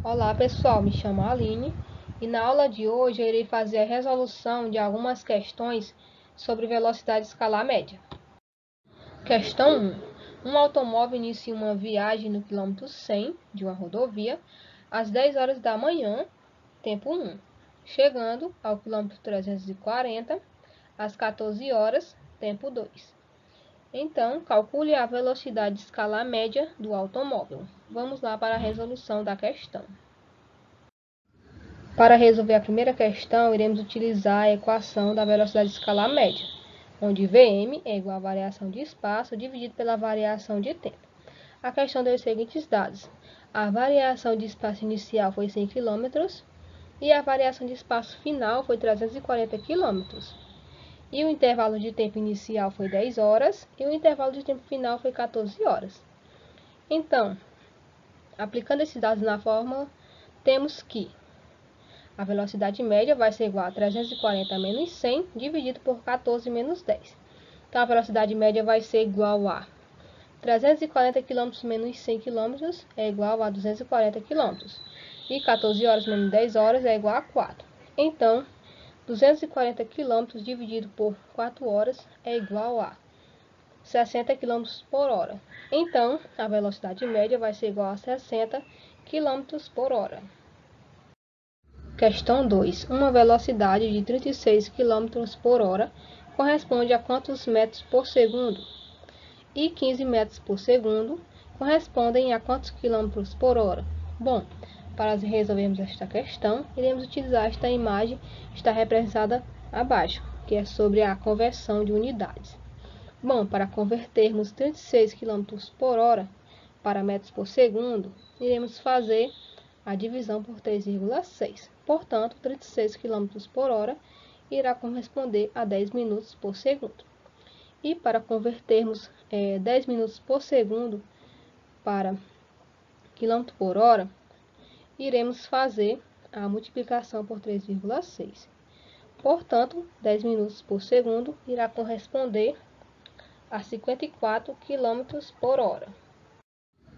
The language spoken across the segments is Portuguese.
Olá pessoal, me chamo Aline e na aula de hoje eu irei fazer a resolução de algumas questões sobre velocidade escalar média. Questão 1. Um automóvel inicia uma viagem no quilômetro 100 de uma rodovia às 10 horas da manhã, tempo 1, chegando ao quilômetro 340 às 14 horas, tempo 2. Então, calcule a velocidade escalar média do automóvel. Vamos lá para a resolução da questão. Para resolver a primeira questão, iremos utilizar a equação da velocidade escalar média, onde Vm é igual à variação de espaço dividido pela variação de tempo. A questão deu os seguintes dados. A variação de espaço inicial foi 100 km e a variação de espaço final foi 340 km. E o intervalo de tempo inicial foi 10 horas e o intervalo de tempo final foi 14 horas. Então, aplicando esses dados na fórmula, temos que a velocidade média vai ser igual a 340 menos 100 dividido por 14 menos 10. Então, a velocidade média vai ser igual a 340 km menos 100 km é igual a 240 km. E 14 horas menos 10 horas é igual a 4. Então, 240 km dividido por 4 horas é igual a 60 km por hora. Então, a velocidade média vai ser igual a 60 km por hora. Questão 2. Uma velocidade de 36 km por hora corresponde a quantos metros por segundo? E 15 metros por segundo correspondem a quantos quilômetros por hora? Bom, para resolvermos esta questão, iremos utilizar esta imagem que está representada abaixo, que é sobre a conversão de unidades. Bom, para convertermos 36 km por hora para metros por segundo, iremos fazer a divisão por 3,6. Portanto, 36 km por hora irá corresponder a 10 minutos por segundo. E para convertermos 10 minutos por segundo para quilômetro por hora, iremos fazer a multiplicação por 3,6. Portanto, 10 minutos por segundo irá corresponder a 54 km por hora.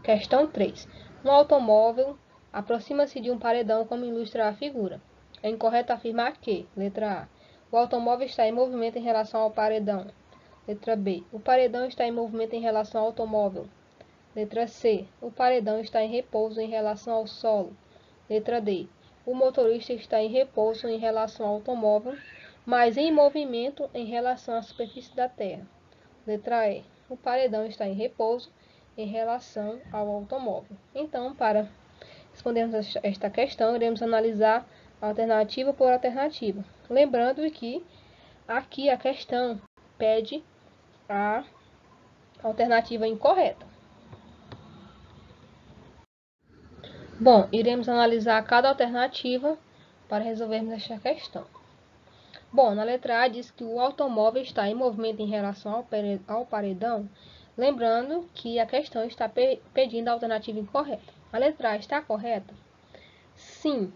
Questão 3. Um automóvel aproxima-se de um paredão como ilustra a figura. É incorreto afirmar que, letra A, o automóvel está em movimento em relação ao paredão. Letra B, o paredão está em movimento em relação ao automóvel. Letra C, o paredão está em repouso em relação ao solo. Letra D, o motorista está em repouso em relação ao automóvel, mas em movimento em relação à superfície da terra. Letra E, o paredão está em repouso em relação ao automóvel. Então, para respondermos esta questão, iremos analisar alternativa por alternativa. Lembrando que aqui a questão pede a alternativa incorreta. Bom, iremos analisar cada alternativa para resolvermos esta questão. Bom, na letra A diz que o automóvel está em movimento em relação ao paredão, lembrando que a questão está pedindo a alternativa incorreta. A letra A está correta? Sim.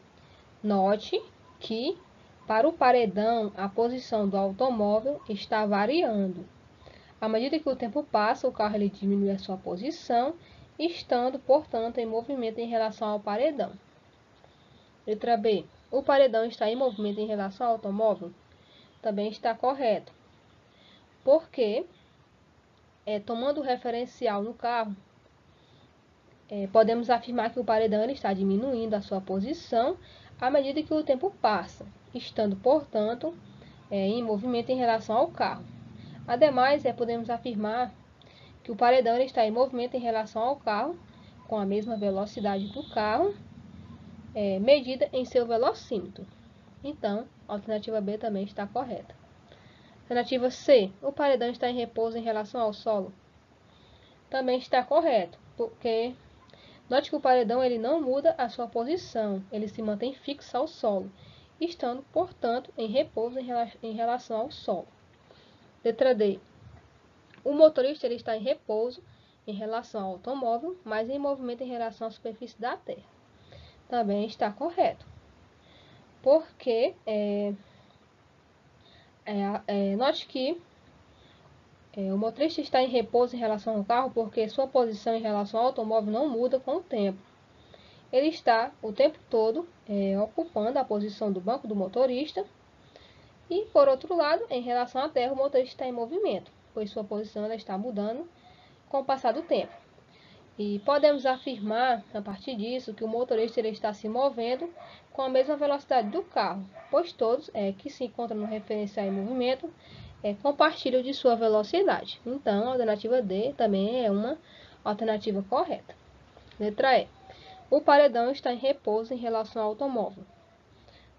Note que para o paredão a posição do automóvel está variando. À medida que o tempo passa, o carro diminui a sua posição, estando, portanto, em movimento em relação ao paredão. Letra B. O paredão está em movimento em relação ao automóvel? Também está correto. Porque, tomando o referencial no carro, podemos afirmar que o paredão está diminuindo a sua posição à medida que o tempo passa, estando, portanto, em movimento em relação ao carro. Ademais, podemos afirmar que o paredão está em movimento em relação ao carro, com a mesma velocidade do carro, medida em seu velocímetro. Então, a alternativa B também está correta. Alternativa C, o paredão está em repouso em relação ao solo? Também está correto, porque note que o paredão ele não muda a sua posição, ele se mantém fixo ao solo, estando, portanto, em repouso em relação ao solo. Letra D. O motorista ele está em repouso em relação ao automóvel, mas em movimento em relação à superfície da terra. Também está correto. Porque, note que o motorista está em repouso em relação ao carro porque sua posição em relação ao automóvel não muda com o tempo. ele está o tempo todo ocupando a posição do banco do motorista. E, por outro lado, em relação à terra, o motorista está em movimento, pois sua posição ela está mudando com o passar do tempo. E podemos afirmar, a partir disso, que o motorista ele está se movendo com a mesma velocidade do carro, pois todos que se encontram no referencial em movimento compartilham de sua velocidade. Então, a alternativa D também é uma alternativa correta. Letra E. O paredão está em repouso em relação ao automóvel.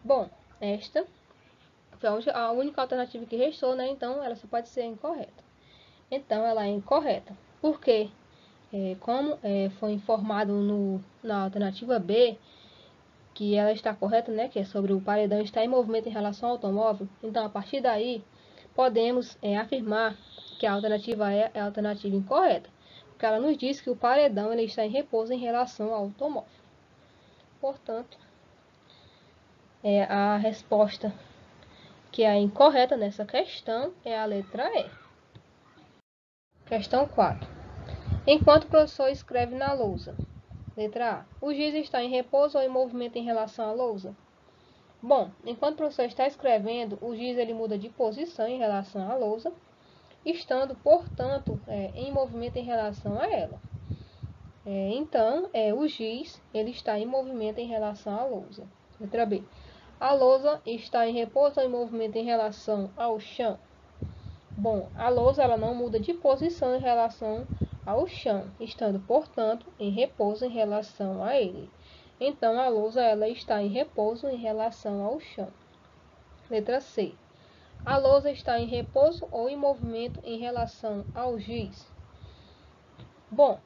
Bom, esta foi a única alternativa que restou, né? Então, ela só pode ser incorreta. Então, ela é incorreta. Por quê? Como foi informado na alternativa B, que ela está correta, né? Que é sobre o paredão estar em movimento em relação ao automóvel. Então, a partir daí, podemos afirmar que a alternativa E é a alternativa incorreta. Porque ela nos diz que o paredão ele está em repouso em relação ao automóvel. Portanto, a resposta que é incorreta nessa questão é a letra E. Questão 4. Enquanto o professor escreve na lousa. Letra A. O giz está em repouso ou em movimento em relação à lousa? Bom, enquanto o professor está escrevendo, o giz ele muda de posição em relação à lousa, estando, portanto, em movimento em relação a ela. Então, o giz ele está em movimento em relação à lousa. Letra B. A lousa está em repouso ou em movimento em relação ao chão? Bom, a lousa ela não muda de posição em relação ao chão, estando, portanto, em repouso em relação a ele. Então, a lousa ela está em repouso em relação ao chão. Letra C. A lousa está em repouso ou em movimento em relação ao giz? Bom,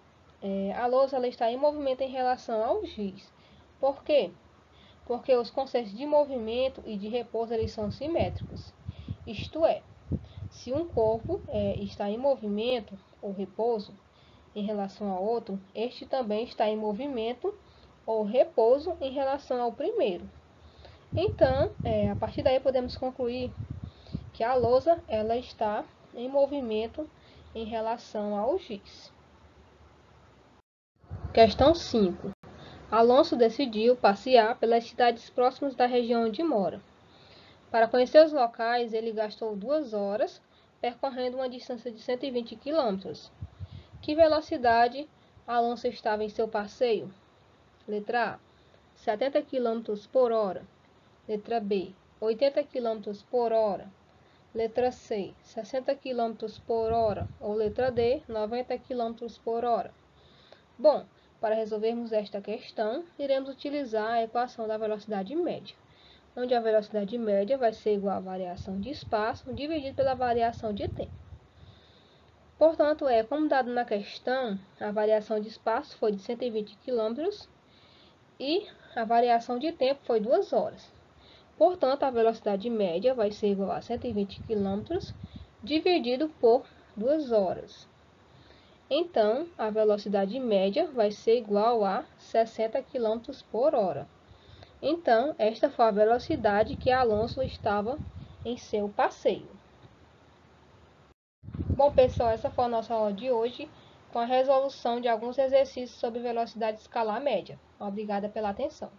a lousa ela está em movimento em relação ao giz. Por quê? Porque os conceitos de movimento e de repouso eles são simétricos. Isto é, se um corpo está em movimento ou repouso em relação ao outro, este também está em movimento ou repouso em relação ao primeiro. Então, a partir daí podemos concluir que a lousa ela está em movimento em relação ao giz. Questão 5. Alonso decidiu passear pelas cidades próximas da região onde mora. Para conhecer os locais, ele gastou 2 horas percorrendo uma distância de 120 km. Que velocidade Alonso estava em seu passeio? Letra A, 70 km por hora. Letra B, 80 km por hora. Letra C, 60 km por hora. Ou letra D, 90 km por hora. Bom, para resolvermos esta questão, iremos utilizar a equação da velocidade média, onde a velocidade média vai ser igual à variação de espaço dividido pela variação de tempo. Portanto, como dado na questão, a variação de espaço foi de 120 km e a variação de tempo foi 2 horas. Portanto, a velocidade média vai ser igual a 120 km dividido por 2 horas. Então, a velocidade média vai ser igual a 60 km por hora. Então, esta foi a velocidade que Alonso estava em seu passeio. Bom, pessoal, essa foi a nossa aula de hoje, com a resolução de alguns exercícios sobre velocidade escalar média. Obrigada pela atenção.